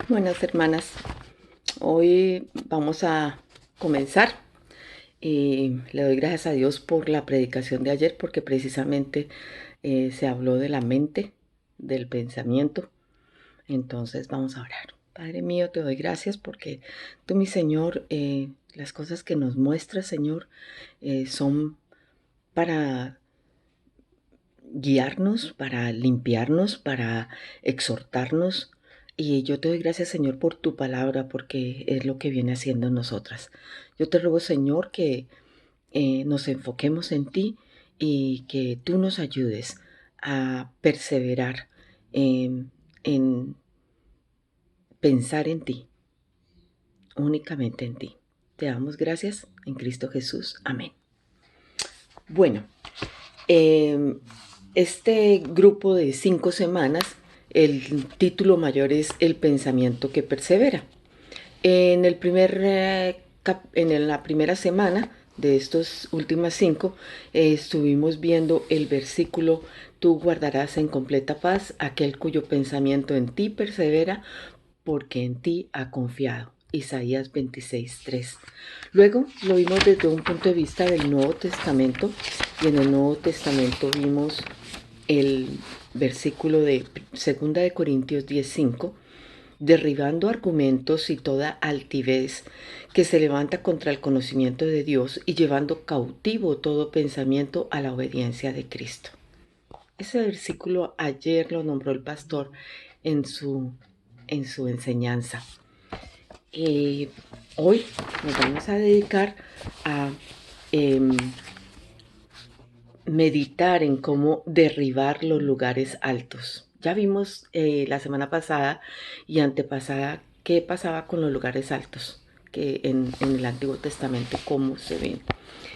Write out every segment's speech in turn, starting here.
Buenas hermanas, hoy vamos a comenzar y le doy gracias a Dios por la predicación de ayer porque precisamente se habló de la mente, del pensamiento. Entonces vamos a orar. Padre mío, te doy gracias porque tú, mi Señor, las cosas que nos muestras, Señor, son para guiarnos, para limpiarnos, para exhortarnos. Y yo te doy gracias, Señor, por tu palabra, porque es lo que viene haciendo en nosotras. Yo te ruego, Señor, que nos enfoquemos en ti y que tú nos ayudes a perseverar en pensar en ti, únicamente en ti. Te damos gracias en Cristo Jesús. Amén. Bueno, em, este grupo de 5 semanas, el título mayor es El pensamiento que persevera. En la primera semana de estos últimas 5, estuvimos viendo el versículo: tú guardarás en completa paz aquel cuyo pensamiento en ti persevera, porque en ti ha confiado. Isaías 26:3. Luego lo vimos desde un punto de vista del Nuevo Testamento, y en el Nuevo Testamento vimos el versículo de 2 de Corintios 10:5, derribando argumentos y toda altivez que se levanta contra el conocimiento de Dios y llevando cautivo todo pensamiento a la obediencia de Cristo. Ese versículo ayer lo nombró el pastor en su enseñanza. Hoy nos vamos a dedicar a meditar en cómo derribar los lugares altos. Ya vimos la semana pasada y antepasada qué pasaba con los lugares altos, que en el Antiguo Testamento, cómo se ven.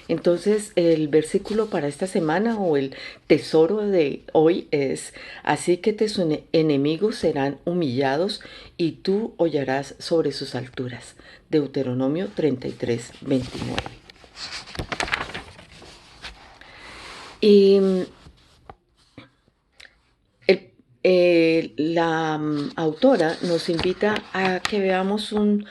Entonces el versículo para esta semana, o el tesoro de hoy, es: así que tus enemigos serán humillados y tú hollarás sobre sus alturas. Deuteronomio 33:29. Y la autora nos invita a que veamos una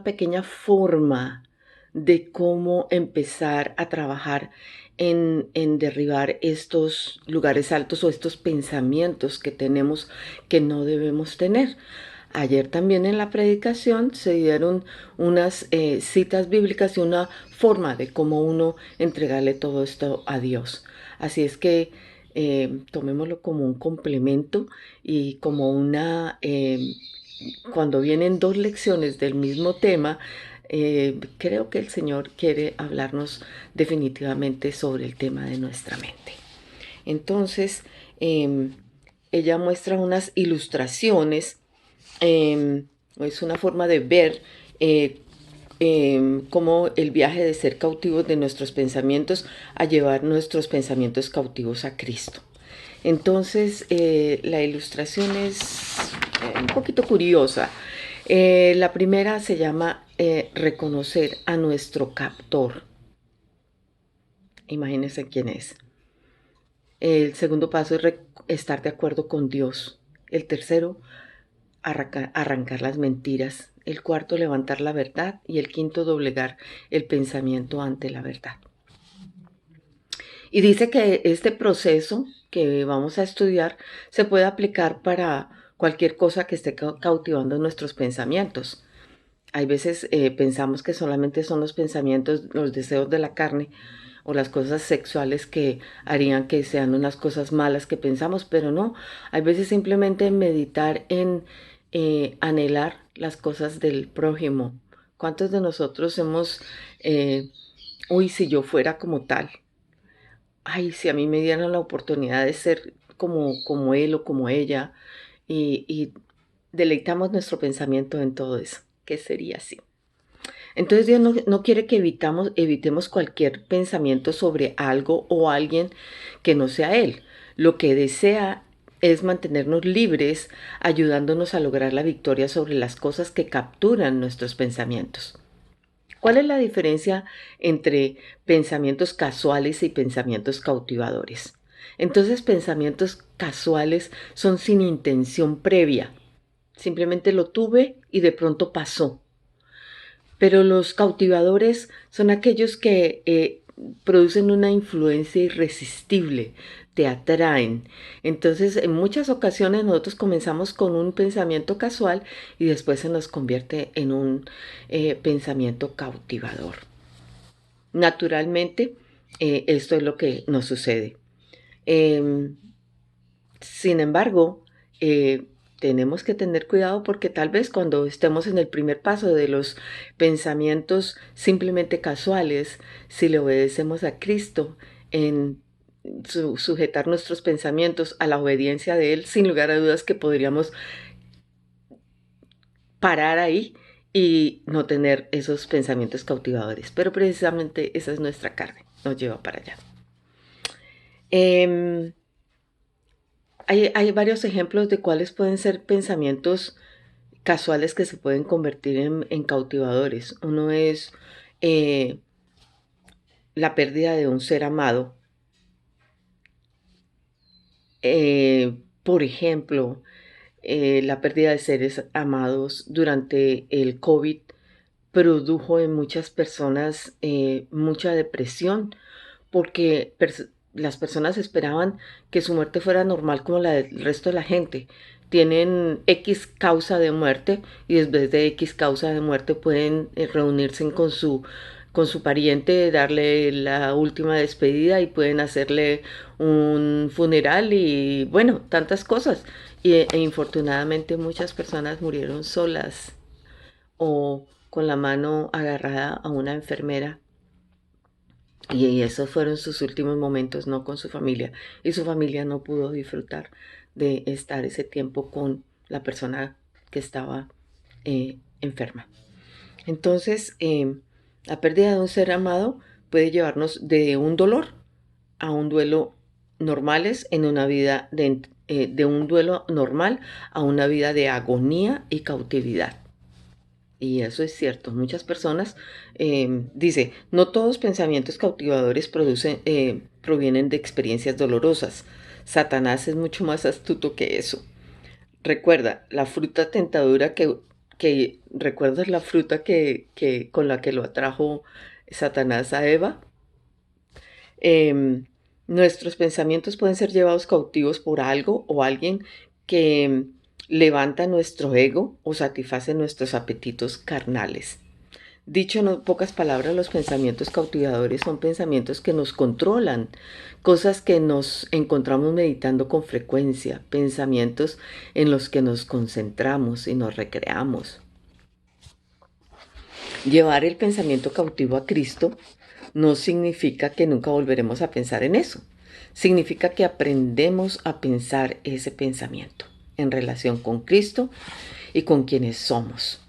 pequeña forma de cómo empezar a trabajar en derribar estos lugares altos o estos pensamientos que tenemos que no debemos tener. Ayer también en la predicación se dieron unas citas bíblicas y una forma de cómo uno entregarle todo esto a Dios. Así es que tomémoslo como un complemento y como cuando vienen dos lecciones del mismo tema, creo que el Señor quiere hablarnos definitivamente sobre el tema de nuestra mente. Entonces, ella muestra unas ilustraciones. Es una forma de ver cómo el viaje de ser cautivos de nuestros pensamientos a llevar nuestros pensamientos cautivos a Cristo. Entonces, la ilustración es un poquito curiosa. La primera se llama reconocer a nuestro captor. Imagínense quién es. El segundo paso es estar de acuerdo con Dios. El tercero, arrancar las mentiras. El cuarto, levantar la verdad. Y el quinto, doblegar el pensamiento ante la verdad. Y dice que este proceso que vamos a estudiar se puede aplicar para cualquier cosa que esté cautivando nuestros pensamientos. Hay veces pensamos que solamente son los pensamientos, los deseos de la carne o las cosas sexuales que harían que sean unas cosas malas que pensamos, pero no. Hay veces simplemente meditar en anhelar las cosas del prójimo. ¿Cuántos de nosotros hemos, uy, si yo fuera como tal? Ay, si a mí me dieran la oportunidad de ser como él o como ella, y deleitamos nuestro pensamiento en todo eso. ¿Qué sería así? Entonces Dios no quiere que evitemos cualquier pensamiento sobre algo o alguien que no sea Él. Lo que desea es mantenernos libres, ayudándonos a lograr la victoria sobre las cosas que capturan nuestros pensamientos. ¿Cuál es la diferencia entre pensamientos casuales y pensamientos cautivadores? Entonces, pensamientos casuales son sin intención previa. Simplemente lo tuve y de pronto pasó. Pero los cautivadores son aquellos que producen una influencia irresistible, te atraen. Entonces, en muchas ocasiones nosotros comenzamos con un pensamiento casual y después se nos convierte en un pensamiento cautivador. Naturalmente, esto es lo que nos sucede. Em, Sin embargo, tenemos que tener cuidado porque tal vez cuando estemos en el primer paso de los pensamientos simplemente casuales, si le obedecemos a Cristo en sujetar nuestros pensamientos a la obediencia de Él, sin lugar a dudas que podríamos parar ahí y no tener esos pensamientos cautivadores. Pero precisamente esa es nuestra carne, nos lleva para allá. Hay varios ejemplos de cuáles pueden ser pensamientos casuales que se pueden convertir en cautivadores. Uno es la pérdida de un ser amado. Por ejemplo, la pérdida de seres amados durante el COVID produjo en muchas personas mucha depresión porque las personas esperaban que su muerte fuera normal como la del resto de la gente. Tienen X causa de muerte y después de X causa de muerte pueden reunirse con su pariente, darle la última despedida y pueden hacerle un funeral y bueno, tantas cosas. Infortunadamente muchas personas murieron solas o con la mano agarrada a una enfermera y esos fueron sus últimos momentos, no con su familia. Y su familia no pudo disfrutar de estar ese tiempo con la persona que estaba enferma. Entonces, la pérdida de un ser amado puede llevarnos de un dolor a un duelo normales en una vida de un duelo normal a una vida de agonía y cautividad. Y eso es cierto. Muchas personas, dice, no todos pensamientos cautivadores provienen de experiencias dolorosas. Satanás es mucho más astuto que eso. Recuerda, la fruta tentadora ¿recuerdas la fruta con la que lo atrajo Satanás a Eva? Em, Nuestros pensamientos pueden ser llevados cautivos por algo o alguien que levanta nuestro ego o satisface nuestros apetitos carnales. Dicho en pocas palabras, los pensamientos cautivadores son pensamientos que nos controlan, cosas que nos encontramos meditando con frecuencia, pensamientos en los que nos concentramos y nos recreamos. Llevar el pensamiento cautivo a Cristo no significa que nunca volveremos a pensar en eso. Significa que aprendemos a pensar ese pensamiento en relación con Cristo y con quienes somos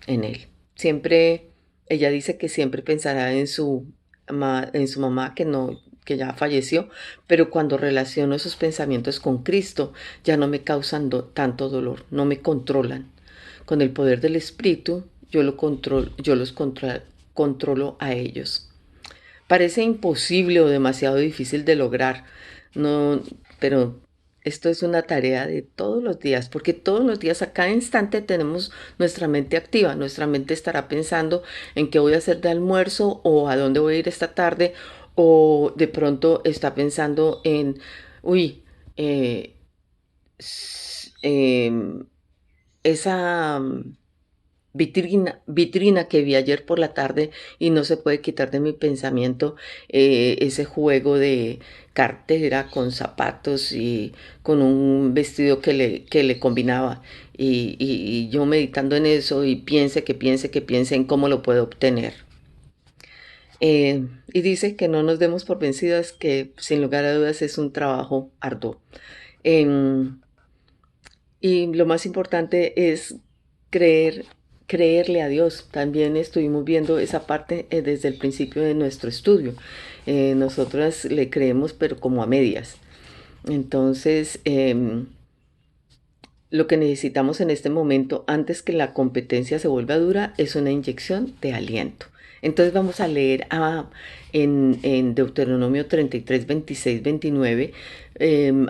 en Él. Siempre, ella dice que siempre pensará en su mamá que ya falleció, pero cuando relaciono esos pensamientos con Cristo ya no me causan tanto dolor, no me controlan. Con el poder del Espíritu yo los controlo a ellos. Parece imposible o demasiado difícil de lograr, no, pero esto es una tarea de todos los días, porque todos los días, a cada instante, tenemos nuestra mente activa. Nuestra mente estará pensando en qué voy a hacer de almuerzo o a dónde voy a ir esta tarde, o de pronto está pensando en, uy, esa vitrina que vi ayer por la tarde y no se puede quitar de mi pensamiento ese juego de cartera con zapatos y con un vestido que le combinaba y yo meditando en eso y piense en cómo lo puedo obtener. Y dice que no nos demos por vencidas, que sin lugar a dudas es un trabajo arduo. Em, y lo más importante es creerle a Dios. También estuvimos viendo esa parte desde el principio de nuestro estudio. Nosotras le creemos, pero como a medias. Entonces, lo que necesitamos en este momento, antes que la competencia se vuelva dura, es una inyección de aliento. Entonces vamos a leer en Deuteronomio 33, 26, 29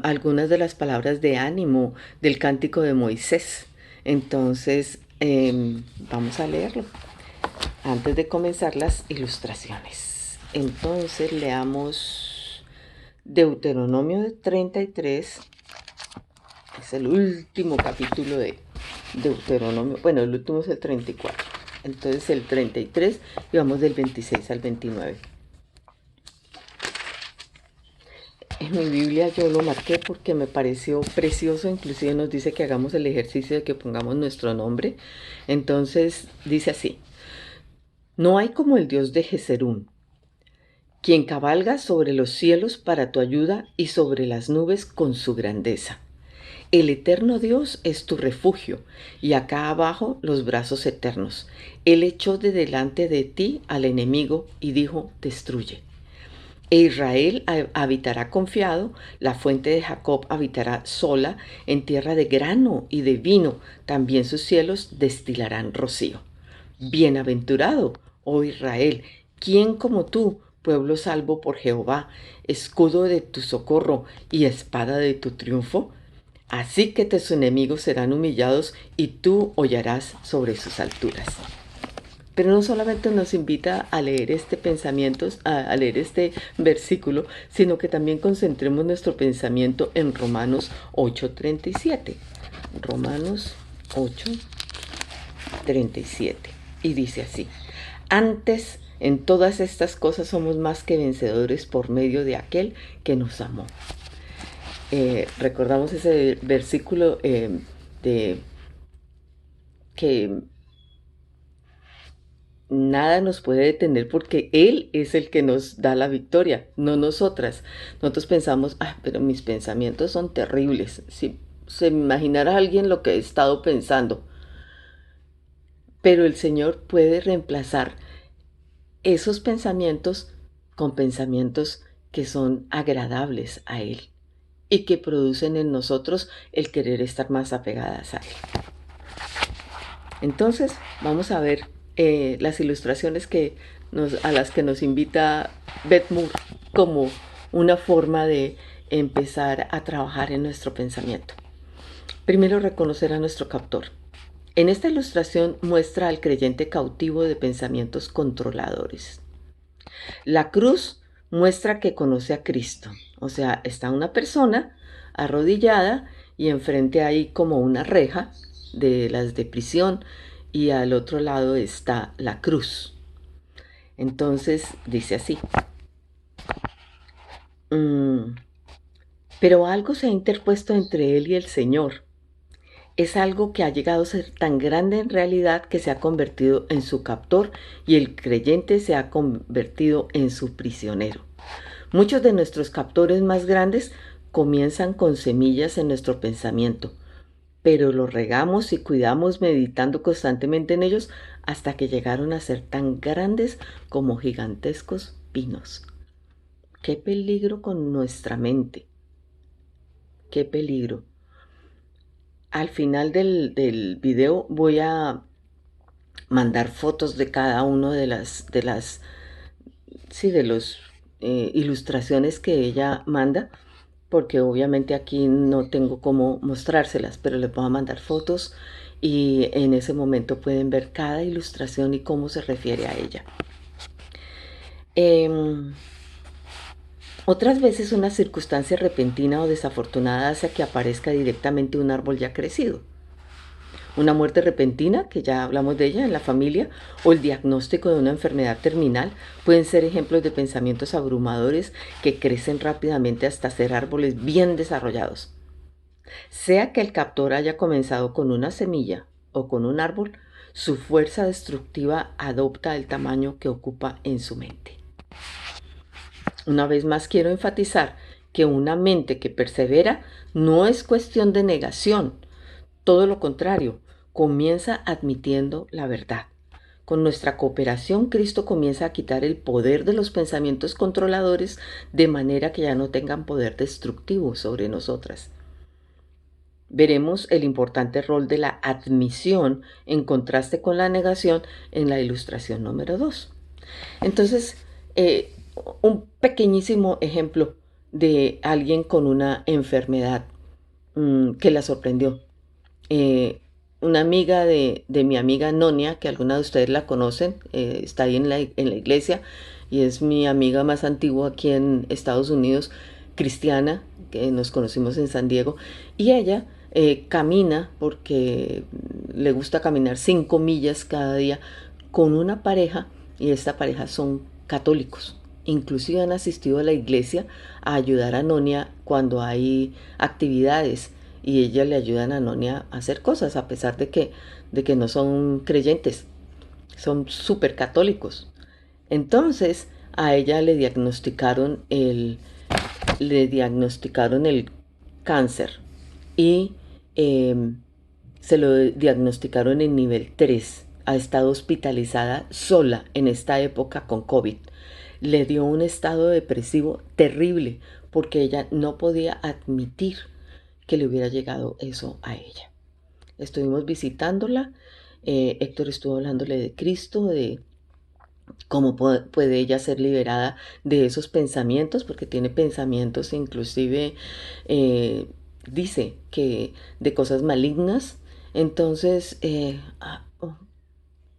algunas de las palabras de ánimo del cántico de Moisés. Entonces vamos a leerlo antes de comenzar las ilustraciones. Entonces leamos Deuteronomio 33. Es el último capítulo de Deuteronomio. Bueno, el último es el 34. Entonces el 33 y vamos del 26 al 29. En mi Biblia yo lo marqué porque me pareció precioso. Inclusive nos dice que hagamos el ejercicio de que pongamos nuestro nombre. Entonces dice así: no hay como el Dios de Jezerún, quien cabalga sobre los cielos para tu ayuda y sobre las nubes con su grandeza. El eterno Dios es tu refugio, y acá abajo los brazos eternos. Él echó de delante de ti al enemigo y dijo: destruye. E Israel habitará confiado, la fuente de Jacob habitará sola en tierra de grano y de vino, también sus cielos destilarán rocío. Bienaventurado, oh Israel, ¿quién como tú, pueblo salvo por Jehová, escudo de tu socorro y espada de tu triunfo? Así que tus enemigos serán humillados y tú hollarás sobre sus alturas. Pero no solamente nos invita a leer este pensamiento, a leer este versículo, sino que también concentremos nuestro pensamiento en Romanos 8:37. Romanos 8:37. Y dice así: antes, en todas estas cosas somos más que vencedores por medio de aquel que nos amó. Recordamos ese versículo de que nada nos puede detener porque Él es el que nos da la victoria, no nosotras. Nosotros pensamos, pero mis pensamientos son terribles. Si se imaginara alguien lo que he estado pensando. Pero el Señor puede reemplazar esos pensamientos con pensamientos que son agradables a Él y que producen en nosotros el querer estar más apegadas a Él. Entonces vamos a ver las ilustraciones a las que nos invita Beth Moore como una forma de empezar a trabajar en nuestro pensamiento. Primero, reconocer a nuestro captor. En esta ilustración muestra al creyente cautivo de pensamientos controladores. La cruz muestra que conoce a Cristo. O sea, está una persona arrodillada y enfrente hay como una reja de las de prisión y al otro lado está la cruz. Entonces dice así: pero algo se ha interpuesto entre él y el Señor. Es algo que ha llegado a ser tan grande en realidad que se ha convertido en su captor y el creyente se ha convertido en su prisionero. Muchos de nuestros captores más grandes comienzan con semillas en nuestro pensamiento, pero los regamos y cuidamos meditando constantemente en ellos hasta que llegaron a ser tan grandes como gigantescos pinos. ¡Qué peligro con nuestra mente! ¡Qué peligro! Al final del video voy a mandar fotos de cada uno de las ilustraciones que ella manda, porque obviamente aquí no tengo cómo mostrárselas, pero les voy a mandar fotos y en ese momento pueden ver cada ilustración y cómo se refiere a ella. Otras veces una circunstancia repentina o desafortunada hace que aparezca directamente un árbol ya crecido. Una muerte repentina, que ya hablamos de ella en la familia, o el diagnóstico de una enfermedad terminal pueden ser ejemplos de pensamientos abrumadores que crecen rápidamente hasta ser árboles bien desarrollados. Sea que el captor haya comenzado con una semilla o con un árbol, su fuerza destructiva adopta el tamaño que ocupa en su mente. Una vez más quiero enfatizar que una mente que persevera no es cuestión de negación. Todo lo contrario, comienza admitiendo la verdad. Con nuestra cooperación, Cristo comienza a quitar el poder de los pensamientos controladores de manera que ya no tengan poder destructivo sobre nosotras. Veremos el importante rol de la admisión en contraste con la negación en la ilustración número 2. Entonces, un pequeñísimo ejemplo de alguien con una enfermedad que la sorprendió. Eh, una amiga de mi amiga Nonia, que alguna de ustedes la conocen, está ahí en la iglesia y es mi amiga más antigua aquí en Estados Unidos, cristiana, que nos conocimos en San Diego, y ella camina porque le gusta caminar 5 millas cada día con una pareja y esta pareja son católicos. Inclusive han asistido a la iglesia a ayudar a Nonia cuando hay actividades y ella le ayudan a Nonia a hacer cosas a pesar de que no son creyentes, son súper católicos. Entonces a ella le diagnosticaron el cáncer y eh, se lo diagnosticaron en nivel 3. Ha estado hospitalizada sola en esta época con COVID. Le dio un estado depresivo terrible porque ella no podía admitir que le hubiera llegado eso a ella. Estuvimos visitándola, Héctor estuvo hablándole de Cristo, de cómo puede ella ser liberada de esos pensamientos, porque tiene pensamientos inclusive, eh, dice que de cosas malignas. Entonces,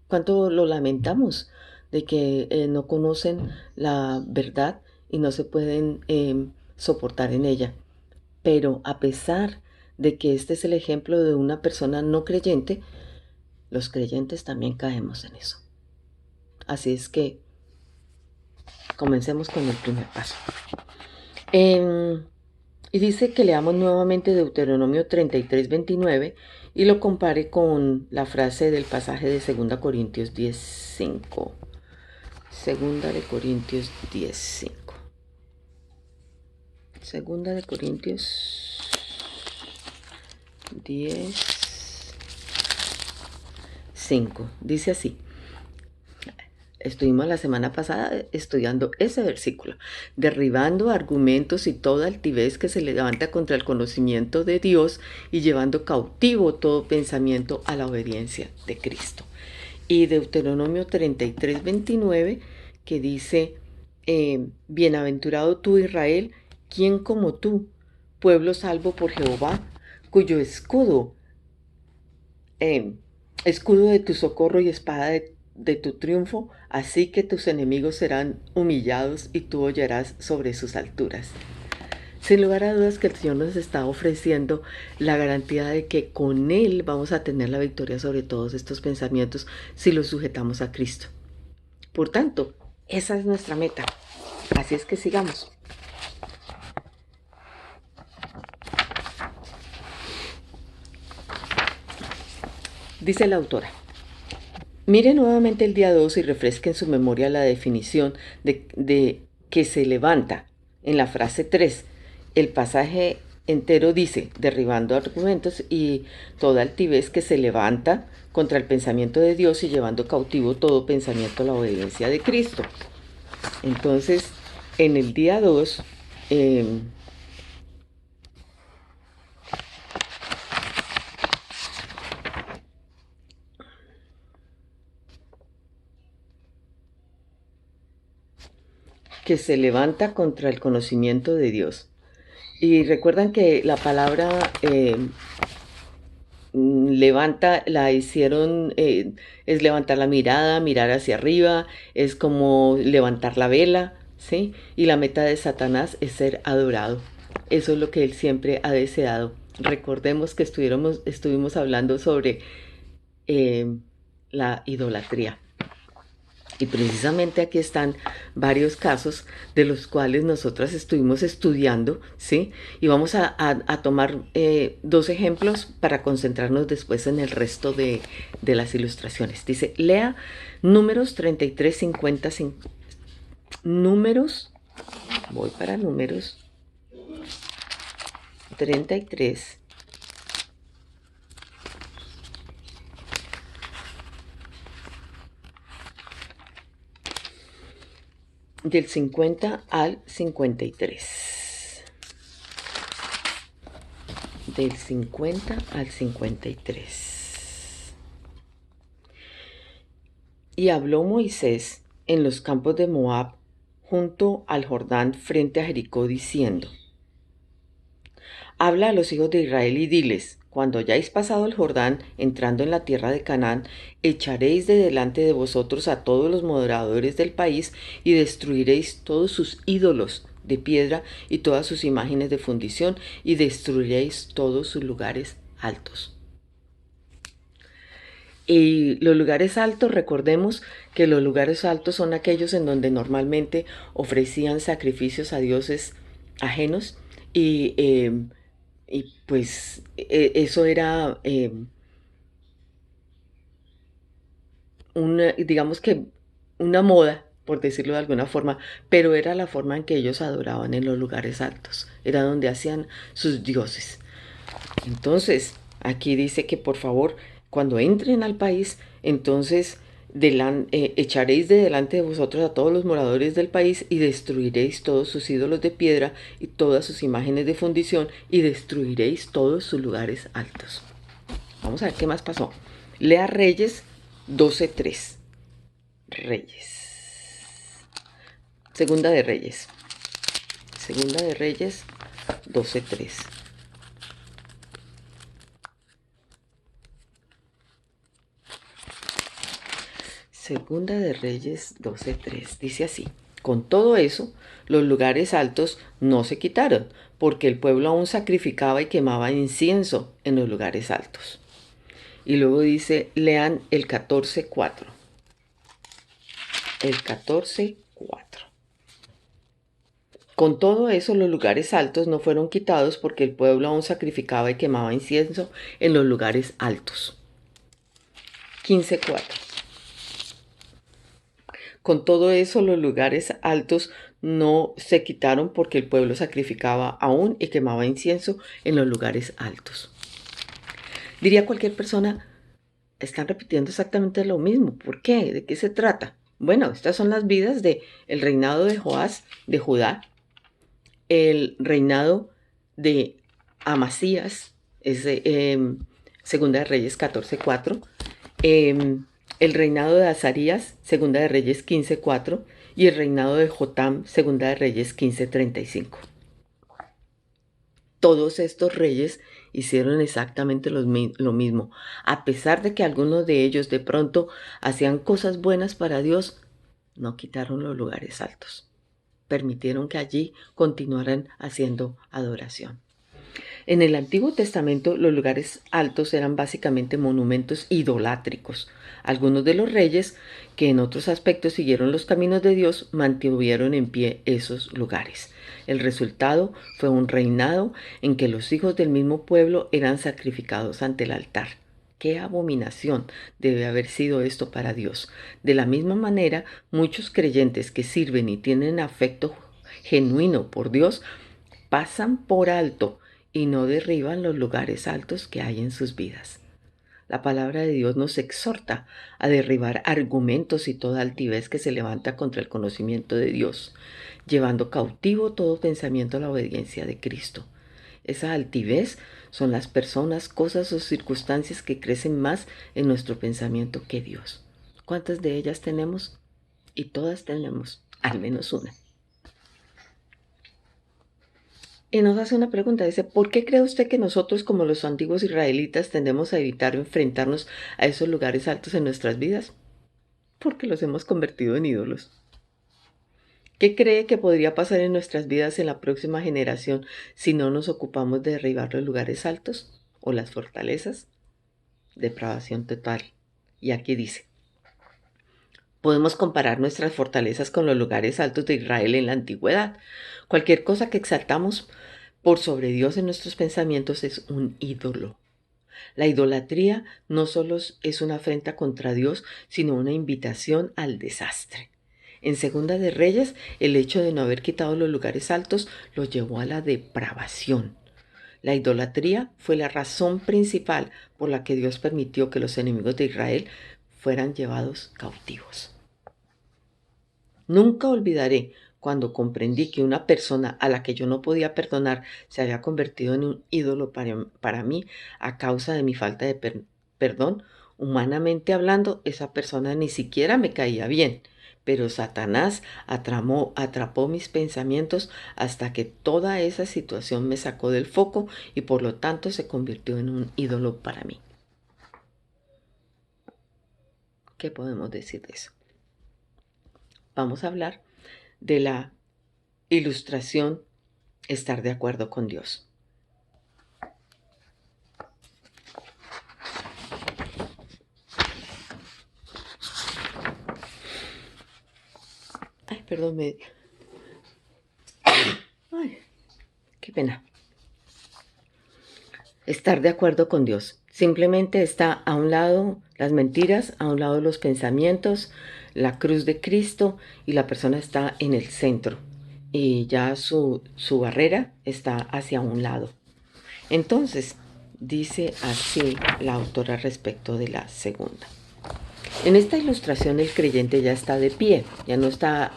cuánto lo lamentamos de que no conocen la verdad y no se pueden soportar en ella. Pero a pesar de que este es el ejemplo de una persona no creyente, los creyentes también caemos en eso. Así es que comencemos con el primer paso. Y dice que leamos nuevamente Deuteronomio 33:29 y lo compare con la frase del pasaje de 2 Corintios 10:5. 2 Corintios 10:5. 2 Corintios 10:5. Dice así. Estuvimos la semana pasada estudiando ese versículo, derribando argumentos y toda altivez que se le levanta contra el conocimiento de Dios y llevando cautivo todo pensamiento a la obediencia de Cristo. Y Deuteronomio 33:29 que dice, bienaventurado tú Israel, ¿quién como tú, pueblo salvo por Jehová, cuyo escudo de tu socorro y espada de tu triunfo, así que tus enemigos serán humillados y tú hollarás sobre sus alturas? Sin lugar a dudas que el Señor nos está ofreciendo la garantía de que con Él vamos a tener la victoria sobre todos estos pensamientos si los sujetamos a Cristo. Por tanto, esa es nuestra meta. Así es que sigamos. Dice la autora. Mire nuevamente el día 2 y refresque en su memoria la definición de que se levanta en la frase 3. El pasaje entero dice, derribando argumentos y toda altivez que se levanta contra el pensamiento de Dios y llevando cautivo todo pensamiento a la obediencia de Cristo. Entonces, en el día 2, que se levanta contra el conocimiento de Dios. Y recuerdan que la palabra levanta, la hicieron, es levantar la mirada, mirar hacia arriba, es como levantar la vela, ¿sí? Y la meta de Satanás es ser adorado. Eso es lo que él siempre ha deseado. Recordemos que estuvimos hablando sobre la idolatría. Y precisamente aquí están varios casos de los cuales nosotras estuvimos estudiando, ¿sí? Y vamos a tomar 2 ejemplos para concentrarnos después en el resto de las ilustraciones. Dice, lea Números 33:50. Números, voy para Números 33. Del 50 al 53. Del 50 al 53. Y habló Moisés en los campos de Moab, junto al Jordán, frente a Jericó, diciendo: Habla a los hijos de Israel y diles: cuando hayáis pasado el Jordán, entrando en la tierra de Canaán, echaréis de delante de vosotros a todos los moradores del país y destruiréis todos sus ídolos de piedra y todas sus imágenes de fundición y destruiréis todos sus lugares altos. Y los lugares altos, recordemos que los lugares altos son aquellos en donde normalmente ofrecían sacrificios a dioses ajenos y pues eso era digamos que una moda, por decirlo de alguna forma, pero era la forma en que ellos adoraban en los lugares altos, era donde hacían sus dioses. Entonces, aquí dice que por favor, cuando entren al país, entonces echaréis de delante de vosotros a todos los moradores del país y destruiréis todos sus ídolos de piedra y todas sus imágenes de fundición y destruiréis todos sus lugares altos. Vamos a ver qué más pasó. Lea Reyes 12:3. Reyes. Segunda de Reyes. Segunda de Reyes 12:3. Segunda de Reyes 12:3 dice así: Con todo eso, los lugares altos no se quitaron, porque el pueblo aún sacrificaba y quemaba incienso en los lugares altos. Y luego dice, lean el 14:4. El 14:4. Con todo eso, los lugares altos no fueron quitados porque el pueblo aún sacrificaba y quemaba incienso en los lugares altos. 15:4. Con todo eso, los lugares altos no se quitaron porque el pueblo sacrificaba aún y quemaba incienso en los lugares altos. Diría cualquier persona, están repitiendo exactamente lo mismo. ¿Por qué? ¿De qué se trata? Bueno, estas son las vidas del reinado de Joás, de Judá, el reinado de Amasías, es Segunda de Reyes 14:4, el reinado de Azarías, Segunda de Reyes 15:4, y el reinado de Jotam, Segunda de Reyes 15:35. Todos estos reyes hicieron exactamente lo mismo. A pesar de que algunos de ellos de pronto hacían cosas buenas para Dios, no quitaron los lugares altos. Permitieron que allí continuaran haciendo adoración. En el Antiguo Testamento los lugares altos eran básicamente monumentos idolátricos. Algunos de los reyes, que en otros aspectos siguieron los caminos de Dios, mantuvieron en pie esos lugares. El resultado fue un reinado en que los hijos del mismo pueblo eran sacrificados ante el altar. ¡Qué abominación debe haber sido esto para Dios! De la misma manera, muchos creyentes que sirven y tienen afecto genuino por Dios pasan por alto y no derriban los lugares altos que hay en sus vidas. La palabra de Dios nos exhorta a derribar argumentos y toda altivez que se levanta contra el conocimiento de Dios, llevando cautivo todo pensamiento a la obediencia de Cristo. Esa altivez son las personas, cosas o circunstancias que crecen más en nuestro pensamiento que Dios. ¿Cuántas de ellas tenemos? Y todas tenemos al menos una. Y nos hace una pregunta, dice, ¿por qué cree usted que nosotros como los antiguos israelitas tendemos a evitar enfrentarnos a esos lugares altos en nuestras vidas? Porque los hemos convertido en ídolos. ¿Qué cree que podría pasar en nuestras vidas en la próxima generación si no nos ocupamos de derribar los lugares altos o las fortalezas? Depravación total. Y aquí dice, podemos comparar nuestras fortalezas con los lugares altos de Israel en la antigüedad. Cualquier cosa que exaltamos por sobre Dios en nuestros pensamientos es un ídolo. La idolatría no solo es una afrenta contra Dios, sino una invitación al desastre. En Segunda de Reyes, el hecho de no haber quitado los lugares altos los llevó a la depravación. La idolatría fue la razón principal por la que Dios permitió que los enemigos de Israel fueran llevados cautivos. Nunca olvidaré cuando comprendí que una persona a la que yo no podía perdonar se había convertido en un ídolo para mí a causa de mi falta de perdón. Humanamente hablando, esa persona ni siquiera me caía bien, pero Satanás atrapó mis pensamientos hasta que toda esa situación me sacó del foco y por lo tanto se convirtió en un ídolo para mí. ¿Qué podemos decir de eso? Vamos a hablar de la ilustración estar de acuerdo con Dios. Ay, perdón, Ay, qué pena. Estar de acuerdo con Dios. Simplemente está a un lado las mentiras, a un lado los pensamientos, la cruz de Cristo y la persona está en el centro. Y ya su barrera está hacia un lado. Entonces, dice así la autora respecto de la segunda. En esta ilustración el creyente ya está de pie, ya no está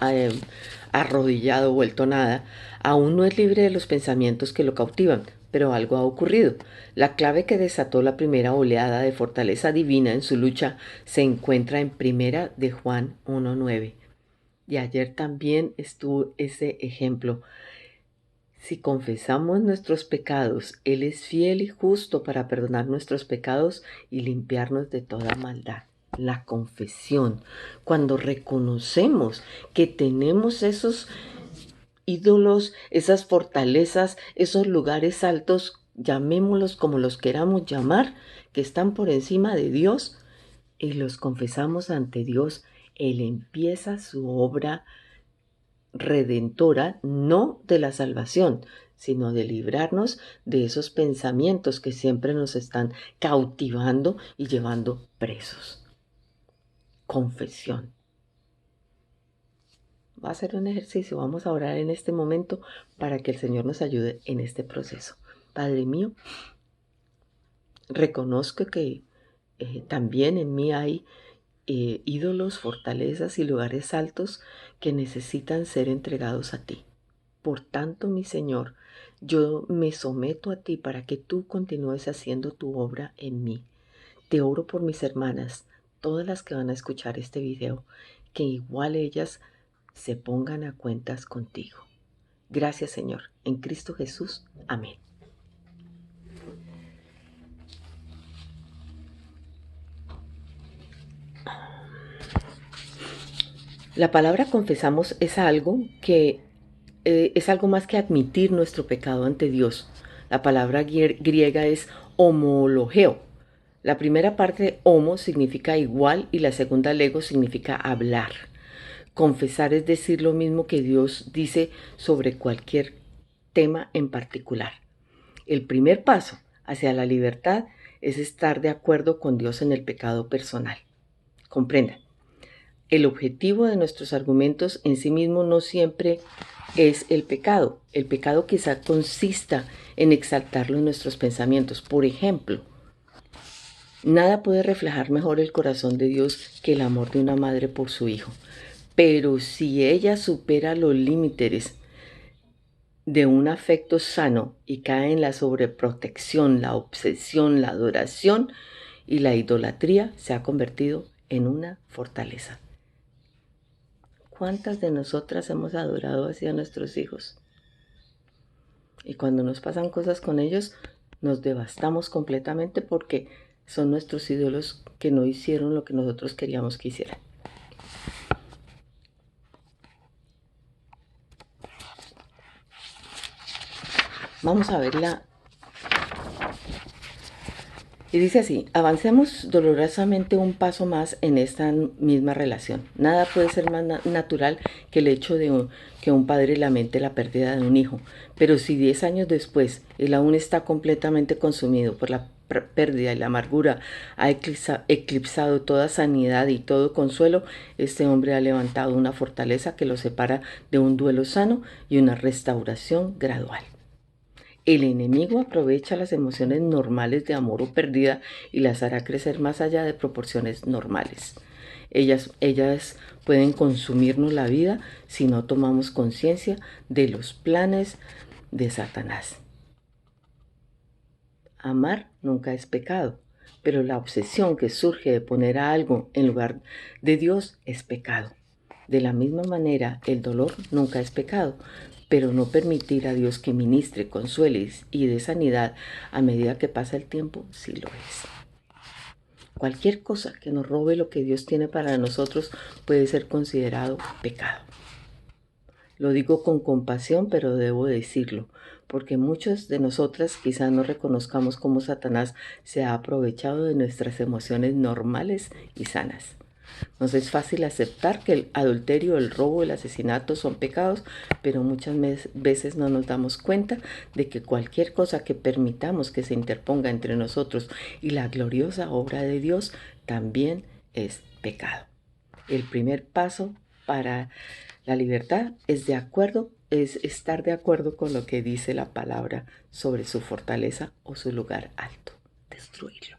arrodillado, vuelto nada, aún no es libre de los pensamientos que lo cautivan, pero algo ha ocurrido. La clave que desató la primera oleada de fortaleza divina en su lucha se encuentra en Primera de Juan 1:9. Y ayer también estuvo ese ejemplo. Si confesamos nuestros pecados, Él es fiel y justo para perdonar nuestros pecados y limpiarnos de toda maldad. La confesión, cuando reconocemos que tenemos esos ídolos, esas fortalezas, esos lugares altos, llamémoslos como los queramos llamar, que están por encima de Dios, y los confesamos ante Dios, Él empieza su obra redentora, no de la salvación, sino de librarnos de esos pensamientos que siempre nos están cautivando y llevando presos. Confesión. Va a ser un ejercicio, vamos a orar en este momento para que el Señor nos ayude en este proceso. Padre mío, reconozco que también en mí hay ídolos, fortalezas y lugares altos que necesitan ser entregados a ti. Por tanto, mi Señor, yo me someto a ti para que tú continúes haciendo tu obra en mí. Te oro por mis hermanas, todas las que van a escuchar este video, que igual ellas se pongan a cuentas contigo. Gracias, Señor. En Cristo Jesús. Amén. La palabra confesamos es algo que es algo más que admitir nuestro pecado ante Dios. La palabra griega es homologeo. La primera parte homo significa igual y la segunda lego significa hablar. Confesar es decir lo mismo que Dios dice sobre cualquier tema en particular. El primer paso hacia la libertad es estar de acuerdo con Dios en el pecado personal. Comprendan. El objetivo de nuestros argumentos en sí mismo no siempre es el pecado. El pecado quizá consista en exaltarlo en nuestros pensamientos. Por ejemplo, nada puede reflejar mejor el corazón de Dios que el amor de una madre por su hijo. Pero si ella supera los límites de un afecto sano y cae en la sobreprotección, la obsesión, la adoración y la idolatría, se ha convertido en una fortaleza. ¿Cuántas de nosotras hemos adorado así a nuestros hijos? Y cuando nos pasan cosas con ellos, nos devastamos completamente porque son nuestros ídolos que no hicieron lo que nosotros queríamos que hicieran. Vamos a verla. Y dice así, avancemos dolorosamente un paso más en esta misma relación. Nada puede ser más natural que el hecho de que un padre lamente la pérdida de un hijo. Pero si 10 años después él aún está completamente consumido por la pérdida y la amargura, ha eclipsado toda sanidad y todo consuelo, este hombre ha levantado una fortaleza que lo separa de un duelo sano y una restauración gradual. El enemigo aprovecha las emociones normales de amor o pérdida y las hará crecer más allá de proporciones normales. Ellas pueden consumirnos la vida si no tomamos conciencia de los planes de Satanás. Amar nunca es pecado, pero la obsesión que surge de poner a algo en lugar de Dios es pecado. De la misma manera, el dolor nunca es pecado, pero no permitir a Dios que ministre, consuele y dé sanidad a medida que pasa el tiempo, sí lo es. Cualquier cosa que nos robe lo que Dios tiene para nosotros puede ser considerado pecado. Lo digo con compasión, pero debo decirlo, porque muchos de nosotras quizás no reconozcamos cómo Satanás se ha aprovechado de nuestras emociones normales y sanas. Nos es fácil aceptar que el adulterio, el robo, el asesinato son pecados, pero muchas veces no nos damos cuenta de que cualquier cosa que permitamos que se interponga entre nosotros y la gloriosa obra de Dios también es pecado. El primer paso para la libertad es estar de acuerdo con lo que dice la palabra sobre su fortaleza o su lugar alto, destruirlo.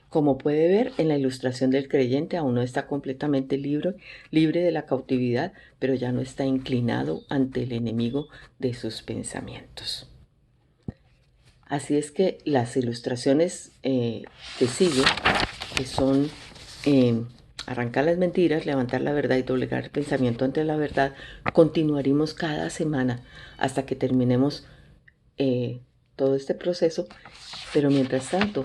Como puede ver en la ilustración del creyente, aún no está completamente libre de la cautividad, pero ya no está inclinado ante el enemigo de sus pensamientos. Así es que las ilustraciones que siguen, que son arrancar las mentiras, levantar la verdad y doblegar el pensamiento ante la verdad, continuaremos cada semana hasta que terminemos todo este proceso, pero mientras tanto,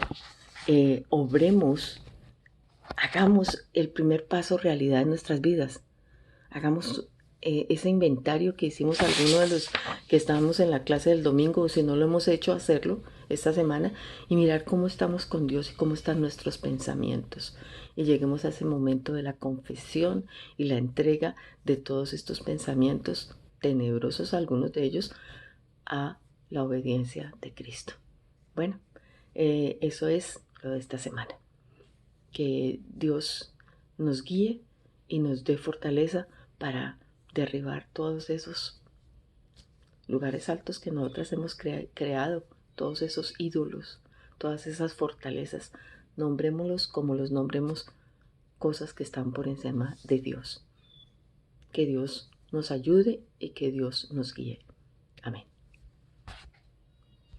hagamos el primer paso realidad en nuestras vidas. Hagamos ese inventario que hicimos algunos de los que estábamos en la clase del domingo, o si no lo hemos hecho, hacerlo esta semana y mirar cómo estamos con Dios y cómo están nuestros pensamientos. Y lleguemos a ese momento de la confesión y la entrega de todos estos pensamientos tenebrosos, algunos de ellos, a la obediencia de Cristo. Bueno, eso es lo de esta semana. Que Dios nos guíe y nos dé fortaleza para derribar todos esos lugares altos que nosotras hemos creado, todos esos ídolos, todas esas fortalezas. Nombrémoslos como los nombremos, cosas que están por encima de Dios. Que Dios nos ayude y que Dios nos guíe. Amén.